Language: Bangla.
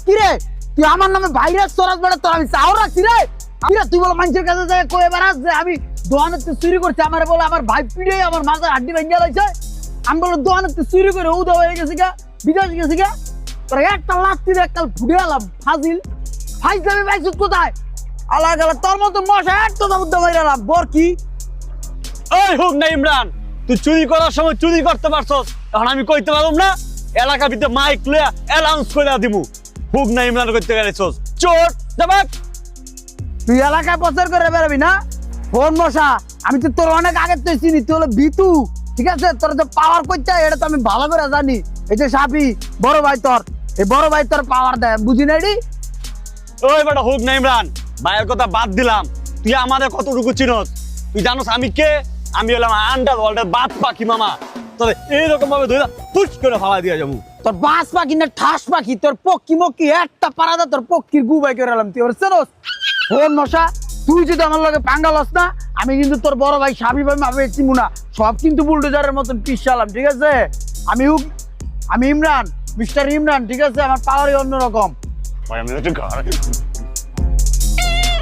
কি রে তুই আমার নামে ভাইরাস সরাস বেড়ে তোর আমি চাও রাখছি রে কিরে তুই বলো মানুষের কাছে যায় কয়ে বেড়াস যে আমি দোকানে চুরি করছি আমার বলে আমার ভাই পিড়ে আমার মাথার হাড্ডি ভেঙে লাইছে আমি বলো দোকানে চুরি করে উদা হয়ে গেছি গা বিদেশ গেছি গা তোর একটা লাত্তি একটা ফুটে এলাম ফাজিল ফাইজলামি পাইছিস কোথায় আল্লাহ গেল তোর মতো মশা একটা দাবুদ্ধ হয়ে এলাম বর কি ওই হোক না ইমরান তুই চুরি করার সময় চুরি করতে পারছস এখন আমি কইতে পারব না এলাকা ভিতরে মাইক লইয়া অ্যানাউন্স করে দিমু হোক না ইমরান করতে গেছস চোর যাবাক তুই এলাকায় প্রচার করে বেরোবি না ফোন মশা আমি তো তোর অনেক আগে তো চিনি তুই হলো বিতু ঠিক আছে তোর যে পাওয়ার করতে এটা তো আমি ভালো করে জানি এই যে সাপি বড় ভাই তোর এই বড় ভাই তোর পাওয়ার দেয় বুঝি না রে ওই বেটা হোক না ইমরান ভাইয়ের কথা বাদ দিলাম তুই আমাদের কতটুকু চিনস তুই জানোস আমি কে আমি হলাম আন্ডার ওয়ার্ল্ডের বাদ পাখি মামা তবে এইরকম ভাবে ধরে ফুস করে ফালা দিয়া যাবো তোর বাস পাখি না ঠাস পাখি তোর পক্ষি মক্কি একটা পারাদা তোর পক্ষির গুবাই করে এলাম তুই ওর চেনস ফোন মশা তুই যদি আমার লগে পাঙ্গালস না আমি কিন্তু তোর বড় ভাই সাবি ভাই মাপে চিমু না সব কিন্তু বুলডোজারের মতন পিছালাম ঠিক আছে আমি ইমরান মিস্টার ইমরান ঠিক আছে আমার পাওয়ারই অন্যরকম ভাই আমি